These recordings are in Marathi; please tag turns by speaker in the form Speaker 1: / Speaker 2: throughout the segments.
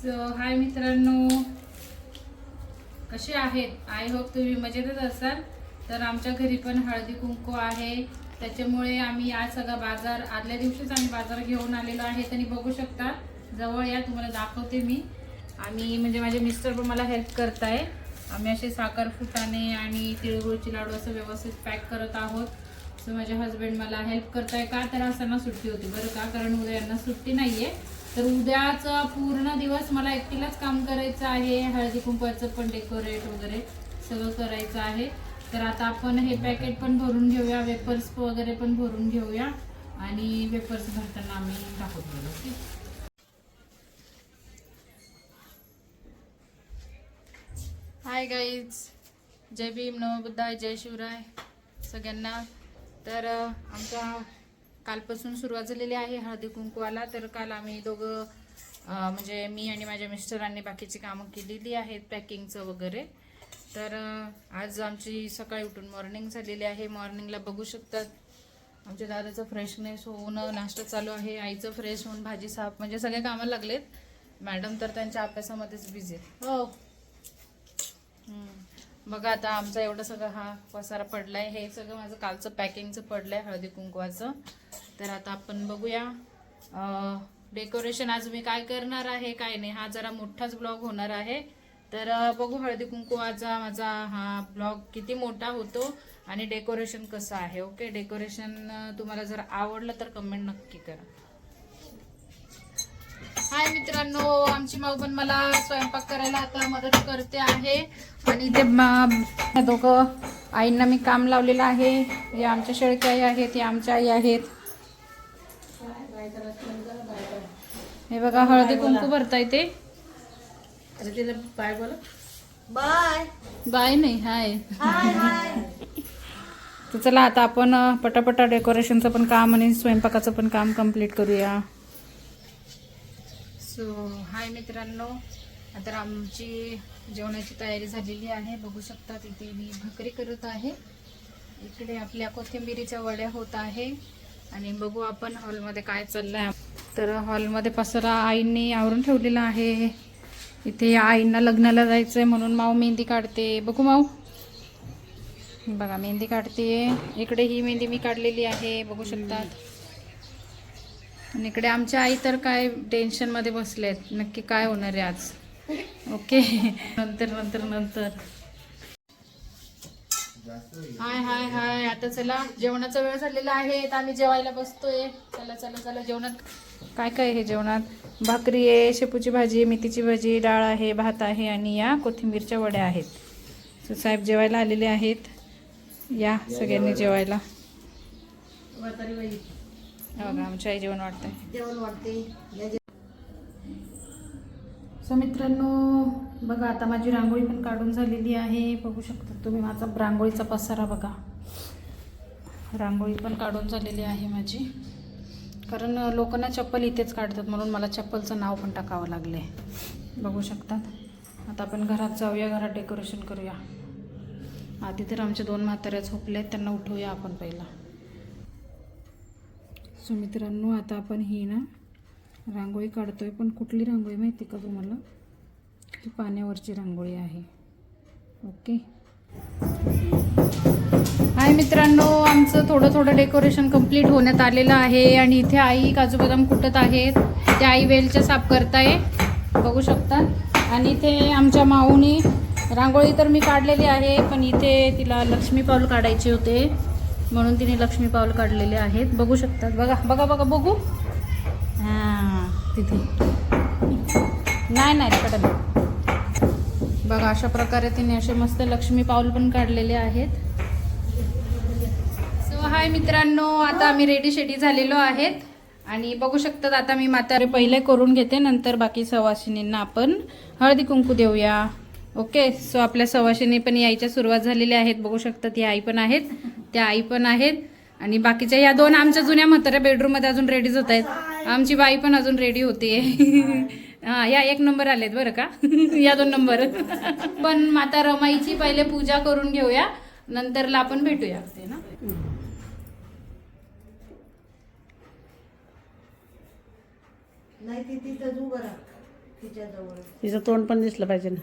Speaker 1: हाय मित्रांनो, कसे आहेत? आय होप तुम्ही मजेतच असाल. तर आमच्या घरी पण हळदी कुंकू आहे, त्याच्यामुळे आम्ही आज सगळा बाजार आदल्या दिवशीच आम्ही बाजार घेऊन आलेलो आहे. आणि बघू शकता, जवळ या तुम्हाला दाखवते मी. आम्ही म्हणजे माझे मिस्टर पण मला हेल्प करताय. आम्ही असे साखर फुटाणे आणि तिळगुळची लाडू असं व्यवस्थित पॅक करत आहोत. सो माझे हस्बंड मला हेल्प करताय का तर आज त्यांना सुट्टी होती बरं का, कारण उद्या यांना सुट्टी नाहीये. तर उद्याचा पूर्ण दिवस मला एकटीलाच काम करायचं आहे. हळदी कुंकवाचं पण डेकोरेट वगैरे सगळं करायचं आहे. तर आता आपण हे पॅकेट पण भरून घेऊया, वेपर्स वगैरे पण भरून घेऊया आणि वेपर्स भरताना आम्ही दाखवतो. हाय गाईज, जय भीम, नमो बुद्धाय, जय शिवराय सगळ्यांना. तर आमच्या कालपासून सुरुवात झालेली आहे हळदी कुंकवाला. तर काल आम्ही दोघं म्हणजे मी आणि माझ्या मिस्टरांनी बाकीची कामं केलेली आहेत, पॅकिंगचं वगैरे. तर आज आमची सकाळी उठून मॉर्निंग झालेली आहे. मॉर्निंगला बघू शकतात आमच्या दादाचं फ्रेशनेस होऊन नाश्ता चालू आहे, आईचं फ्रेश होऊन भाजी साफ, म्हणजे सगळे कामाला लागलेत. मॅडम तर त्यांच्या अभ्यासामध्येच बिझी आहेत. हो बघा आता आमचा एवढं सगळं हा पसारा पडलाय. हे सगळं माझं कालचं पॅकिंगचं पडलंय हळदी कुंकवाचं. तर आता आपण बघूया डेकोरेशन आज मी काय करणार आहे काय नाही. हा जरा मोठाच ब्लॉग होणार आहे. तर बघू हळदी कुंकवाचा माझा हा ब्लॉग किती मोठा होतो आणि डेकोरेशन कसं आहे. ओके, डेकोरेशन तुम्हाला जर आवडलं तर कमेंट नक्की करा. हाय मित्रांनो, आमची माऊ पण मला स्वयंपाक करायला आता मदत करते आहे. आणि ते दोघं आईंना मी काम लावलेलं आहे. हे आमच्या शेळक्या आई आहेत, हे आमच्या आई आहेत. हे बघा हळदी कुंकू भरताय ते. बाय बोला. बाय बाय नाही, हाय. तर चला आता आपण पटापटा डेकोरेशनचं पण काम आणि स्वयंपाकाचं पण काम कंप्लीट करूया. सो हाय मित्रांनो, आता आमची जेवणाची तयारी झालेली आहे. बघू शकता तिथे मी भाकरी करत आहे. इकडे आपल्या कोथिंबिरीच्या वड्या होत आहे. आणि बघू आपण हॉलमध्ये काय चाललंय. तर हॉलमध्ये पसारा आईंनी आवरून ठेवलेला आहे. इथे आईंना लग्नाला जायचंय म्हणून माऊ मेहंदी काढते. बघू माऊ, बघा मेहंदी काढते. इकडे ही मेहंदी मी काढलेली आहे, बघू शकतात. आणि इकडे आमच्या आई तर काय टेन्शन मध्ये बसलेत, नक्की काय होणार आहे आज. ओके नंतर नंतर नंतर हाय हाय हाय. आता चला जेवणाचा वेळ झालेला आहे, तर आम्ही जेवायला बसतोय. चला चला चला. जेवणात काय काय आहे? जेवणात भाकरी आहे, शेपूची भाजी, मेथीची भाजी, डाळ आहे, भात आहे आणि या कोथिंबीरच्या वड्या आहेत. सो साहेब जेवायला आलेले आहेत. या सगळ्यांनी जेवायला. बघा आमच्या आई जेवण वाटते. सो मित्रांनो बघा, आता माझी रांगोळी पण काढून झालेली आहे. बघू शकता तुम्ही माझा रांगोळीचा पसारा बघा. रांगोळी पण काढून झालेली आहे माझी, कारण लोकांना चप्पल इथेच काढतात म्हणून मला चप्पलचं नाव पण टाकावं लागले. बघू शकतात. आता आपण घरात जाऊया, घरात डेकोरेशन करूया. आधी तर आमच्या 2 म्हाताऱ्या झोपल्या, त्यांना उठवूया आपण पहिला. सो मित्रांनो आता आपण ही ना रांगोळी काढतोय, पण कुठली रांगोळी माहिती का तुम्हाला? ही पाण्यावरची रांगोळी आहे. ओके. हाय मित्रांनो, आमचं थोडं थोडं डेकोरेशन कंप्लीट होण्यात आलेलं आहे. आणि इथे आई काजू बदाम कुटत आहेत. त्या आई वेलच्या साफ करताय, बघू शकता. आणि इथे आमच्या माऊनी रांगोळी तर मी काढलेली आहे, पण इथे तिला लक्ष्मी पाऊल काढायचे होते म्हणून तिने लक्ष्मी पाऊल काढलेले आहेत. बघू शकतात. बघा बघा बघा बघू. हां तिथे नाही नाही तिकडे बघा. अशा प्रकारे तिने असे मस्त लक्ष्मी पाऊल पण काढलेले आहेत. सो हाय मित्रांनो, आता आम्ही रेडी शेडी झालेलो आहेत. आणि बघू शकतात आता मी म्हातारे पहिले करून घेते, नंतर बाकी सवासिनींना आपण हळदी कुंकू देऊया. ओके. सो आपल्या सवासिनी पण यायच्या सुरुवात झालेल्या आहेत. बघू शकतात या आई पण आहेत, त्या आई पण आहेत. आणि बाकीच्या या 2 आमच्या जुन्या म्हाताऱ्या बेडरूममध्ये अजून रेडीच होत आहेत. आमची बाई पण अजून रेडी होते. हां या 1 नंबर आलेत बरं का. या 2 नंबर. पण माता रमाईची पहिले पूजा करून घेऊया, नंतरला आपण भेटूया.
Speaker 2: नाही ती तिथं उभं राहा. तिचं तोंड पण दिसलं पाहिजे ना.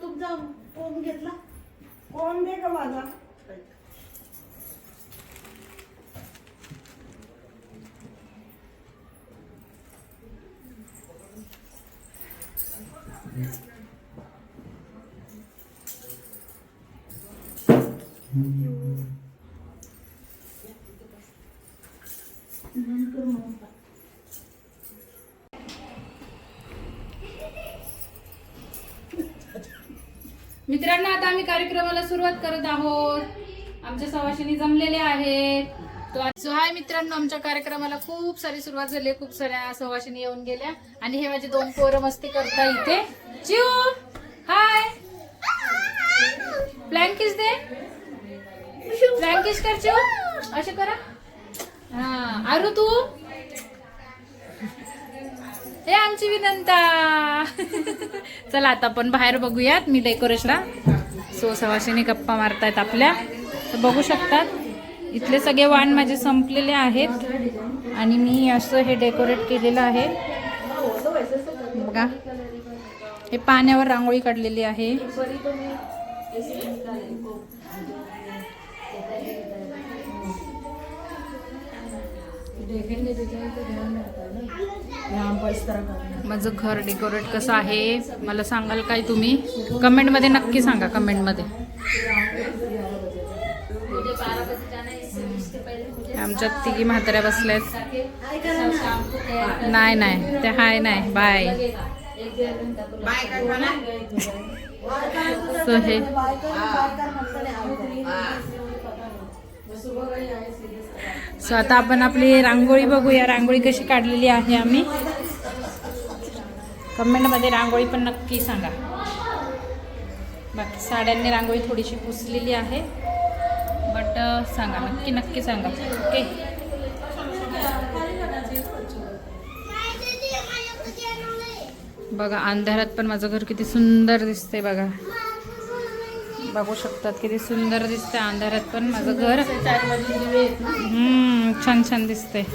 Speaker 3: तुझा कोण घेतला? कोण दे का माझा?
Speaker 1: मित्रांनो, आता आम्ही कार्यक्रमाला सुरुवात करत आहोत. आमच्या सवाशिनी जमलेल्या आहेत. सो हाय मित्रांनो, आमच्या कार्यक्रमाला खूप सारी सुरुवात झाली. खूप साऱ्या सवाशिनी येऊन गेल्या आणि हे माझे दोन पोरं मस्ती करता इथे. चिऊ हाय, प्लॅन किस दे, प्लॅन किस कर चिऊ, असे करा. हा आरू तू, हे आमची विनंता. चला आता आपण बाहेर बघूयात. मी डेकोरेशन सो सवाशिनी गप्पा मारतायत आपल्या, तर बघू शकतात. इथले सगळे वाण माझे संपलेले आहेत आणि मी असं हे डेकोरेट केलेलं आहे बघा. हे पाण्यावर रांगोळी काढलेली आहे. माझं घर डेकोरेट कसं आहे मला सांगाल काय तुम्ही? कमेंटमध्ये नक्की सांगा, कमेंटमध्ये. आमच्यात तिघी म्हाताऱ्या बसल्यात. नाही नाही ते हाय नाही बाय. सो हे सो आता आपण आपली रांगोळी बघूया. रांगोळी कशी काढलेली आहे आम्ही. कमेंटमध्ये रांगोळी पण नक्की सांगा. बाकी साड्यांनी रांगोळी थोडीशी पुसलेली आहे, बट सांगा नक्की नक्की सांगा. ओके. बघा अंधारात पण माझं घर किती सुंदर दिसते बघा. बघू शकतात किती सुंदर दिसते अंधारात पण माझं घर. छान छान दिसते.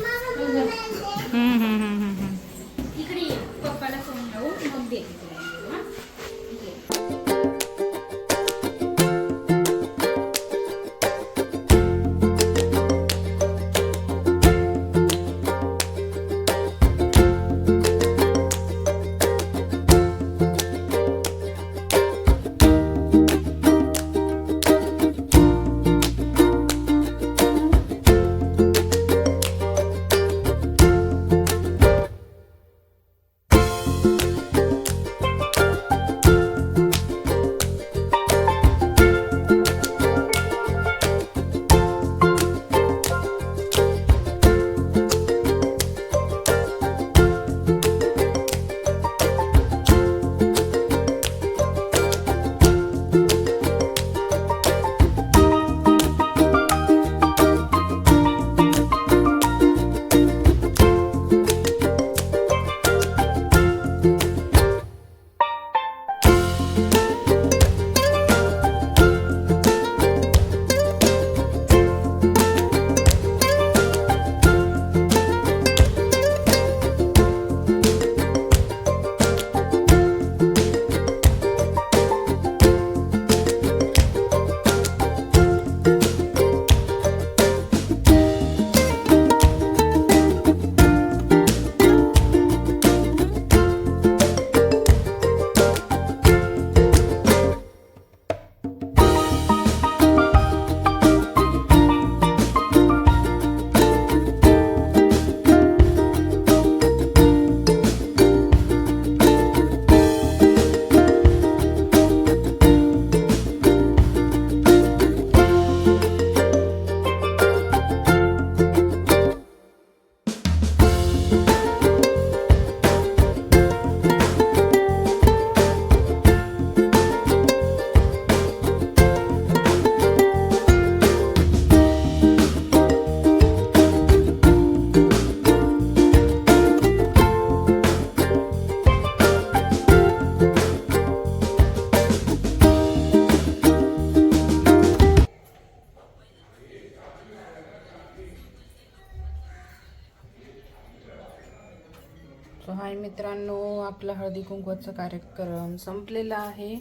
Speaker 1: आणि मित्रांनो, आपला हळदी कुंकवाचा कार्यक्रम संपलेला आहे.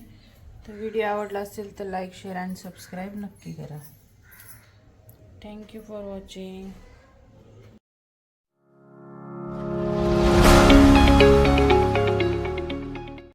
Speaker 1: तर व्हिडिओ आवडला असेल तर लाईक, शेअर आणि सबस्क्राईब नक्की करा. Thank you for watching.